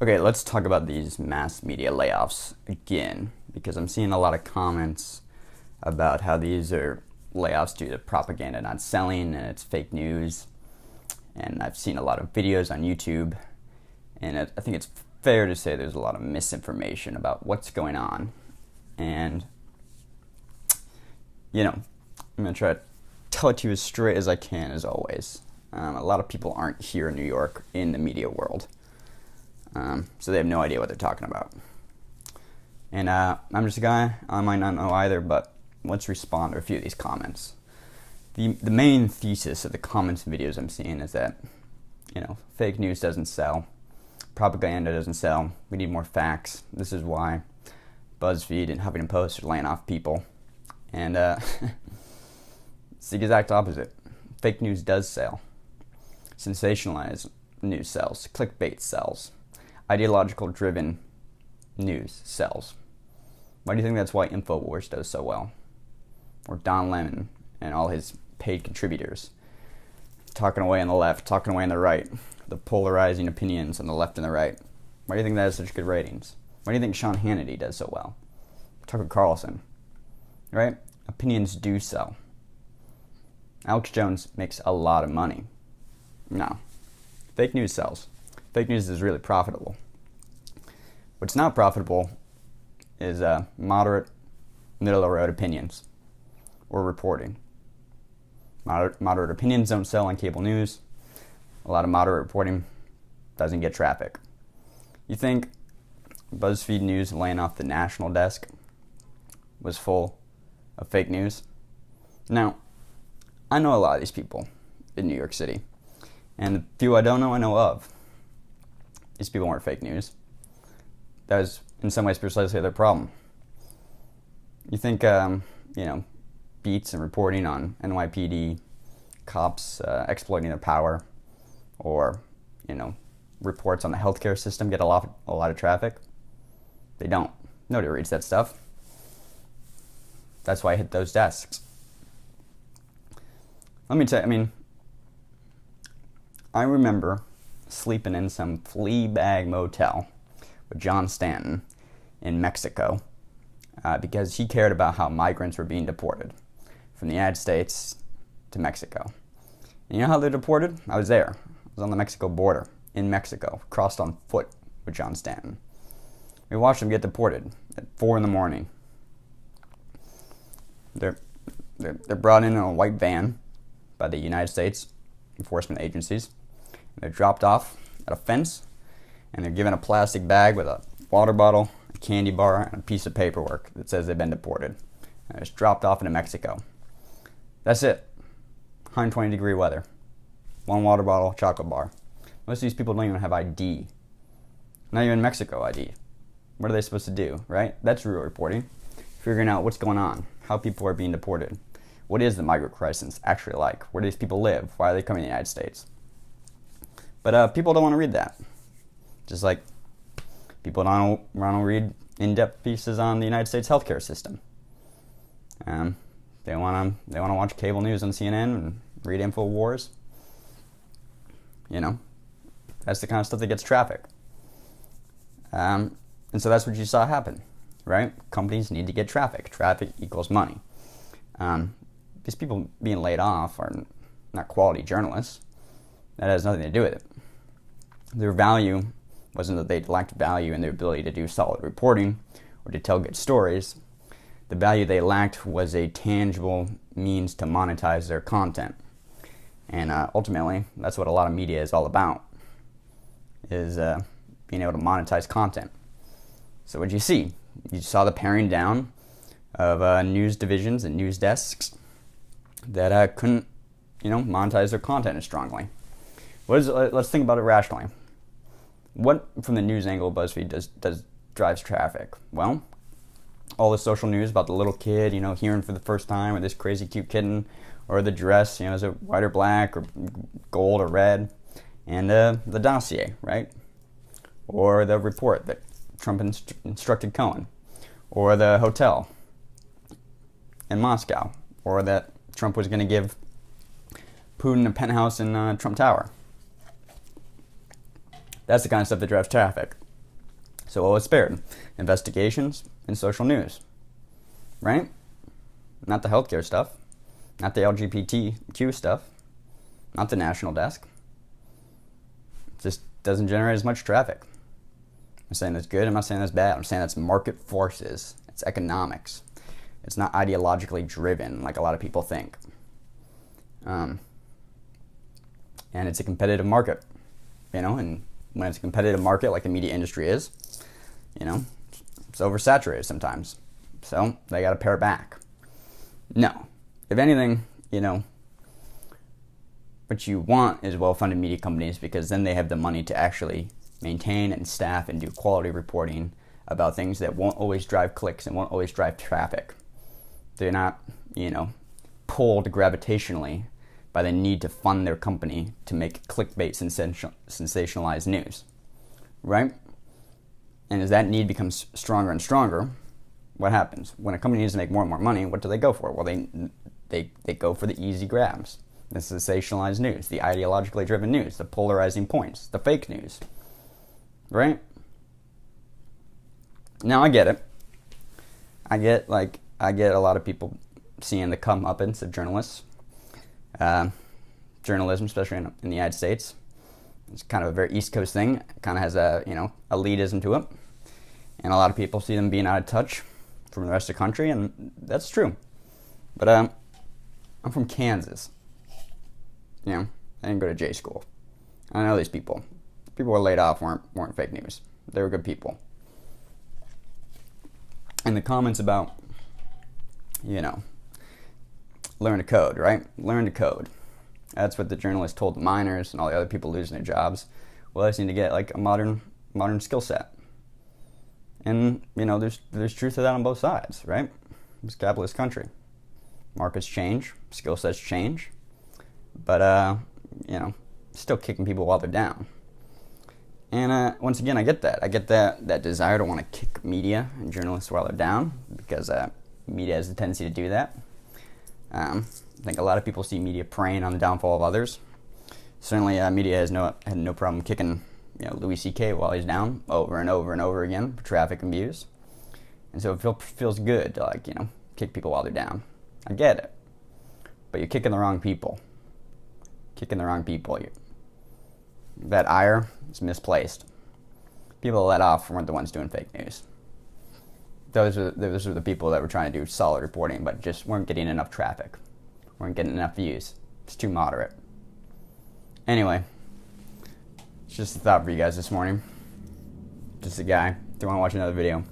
Okay, let's talk about these mass media layoffs again, because I'm seeing a lot of comments about how these are layoffs due to propaganda not selling and it's fake news. And I've seen a lot of videos on YouTube, and I think it's fair to say there's a lot of misinformation about what's going on. And, I'm going to try to tell it to you as straight as I can, as always. A lot of people aren't here in New York in the media world. So they have no idea what they're talking about. And I'm just a guy, I might not know either, but let's respond to a few of these comments. The main thesis of the comments and videos I'm seeing is that, fake news doesn't sell, propaganda doesn't sell, we need more facts. This is why Buzzfeed and Huffington Post are laying off people. And it's the exact opposite. Fake news does sell. Sensationalized news sells. Clickbait sells. Ideological driven news sells. Why do you think that's why InfoWars does so well? Or Don Lemon and all his paid contributors talking away on the left, talking away on the right, the polarizing opinions on the left and the right. Why do you think that has such good ratings? Why do you think Sean Hannity does so well? Tucker Carlson, right? Opinions do sell. Alex Jones makes a lot of money. No. Fake news sells. Fake news is really profitable. What's not profitable is moderate, middle-of-the-road opinions or reporting. Moderate opinions don't sell on cable news. A lot of moderate reporting doesn't get traffic. You think BuzzFeed News laying off the national desk was full of fake news? Now, I know a lot of these people in New York City, and the few I don't know, I know of. These people weren't fake news. That was, in some ways, precisely their problem. You think, beats and reporting on NYPD cops exploiting their power, or, reports on the healthcare system get a lot of traffic? They don't. Nobody reads that stuff. That's why I hit those desks. Let me tell you, I remember sleeping in some flea bag motel with John Stanton in Mexico because he cared about how migrants were being deported from the United States to Mexico. And you know how they're deported? I was there. I was on the Mexico border in Mexico, crossed on foot with John Stanton. We watched them get deported at 4 a.m. They're brought in a white van by the United States enforcement agencies. They're dropped off at a fence, and they're given a plastic bag with a water bottle, a candy bar, and a piece of paperwork that says they've been deported. And they're just dropped off into Mexico. That's it. 120-degree weather. One water bottle, chocolate bar. Most of these people don't even have ID. Not even Mexico ID. What are they supposed to do, right? That's real reporting. Figuring out what's going on, how people are being deported. What is the migrant crisis actually like? Where do these people live? Why are they coming to the United States? But people don't want to read that. Just like people don't want to read in-depth pieces on the United States healthcare system. They want to watch cable news on CNN and read InfoWars. That's the kind of stuff that gets traffic. And so that's what you saw happen, right? Companies need to get traffic. Traffic equals money. These people being laid off are not quality journalists. That has nothing to do with it. Their value wasn't that they lacked value in their ability to do solid reporting or to tell good stories. The value they lacked was a tangible means to monetize their content. And ultimately, that's what a lot of media is all about, is being able to monetize content. So what did you see? You saw the paring down of news divisions and news desks that couldn't, monetize their content as strongly. Let's think about it rationally. What, from the news angle of BuzzFeed, drives traffic? Well, all the social news about the little kid, hearing for the first time, or this crazy cute kitten, or the dress, is it white or black, or gold or red, and the dossier, right? Or the report that Trump instructed Cohen, or the hotel in Moscow, or that Trump was going to give Putin a penthouse in Trump Tower. That's the kind of stuff that drives traffic. So what was spared? Investigations and social news, right? Not the healthcare stuff, not the LGBTQ stuff, not the national desk. It just doesn't generate as much traffic. I'm saying that's good, I'm not saying that's bad. I'm saying that's market forces. It's economics. It's not ideologically driven like a lot of people think. And it's a competitive market, and when it's a competitive market like the media industry is, it's oversaturated sometimes. So they got to pare back. No. If anything, what you want is well-funded media companies, because then they have the money to actually maintain and staff and do quality reporting about things that won't always drive clicks and won't always drive traffic. They're not, pulled gravitationally by the need to fund their company to make clickbait sensationalized news, right? And as that need becomes stronger and stronger, what happens? When a company needs to make more and more money, what do they go for? Well, they go for the easy grabs, the sensationalized news, the ideologically driven news, the polarizing points, the fake news, right? Now I get it. I get a lot of people seeing the comeuppance of journalists. Journalism, especially in the United States, it's kind of a very East Coast thing. It kind of has a elitism to it, and a lot of people see them being out of touch from the rest of the country, and that's true. But I'm from Kansas. I didn't go to J school. I know these people. The people who were laid off weren't fake news. They were good people. And the comments about, learn to code, right? Learn to code. That's what the journalist told the miners and all the other people losing their jobs. Well, I just need to get like a modern skill set. And, there's truth to that on both sides, right? It's a capitalist country. Markets change, skill sets change. But, still kicking people while they're down. And once again, I get that. I get that desire to want to kick media and journalists while they're down, because media has a tendency to do that. I think a lot of people see media preying on the downfall of others. Certainly, media had no problem kicking Louis C.K. while he's down over and over and over again for traffic and views. And so it feels good to kick people while they're down. I get it, but you're kicking the wrong people. That ire is misplaced. People let off weren't the ones doing fake news. Those are the people that were trying to do solid reporting, but just weren't getting enough traffic, weren't getting enough views. It's too moderate. Anyway, it's just a thought for you guys this morning. Just a guy. If you want to watch another video,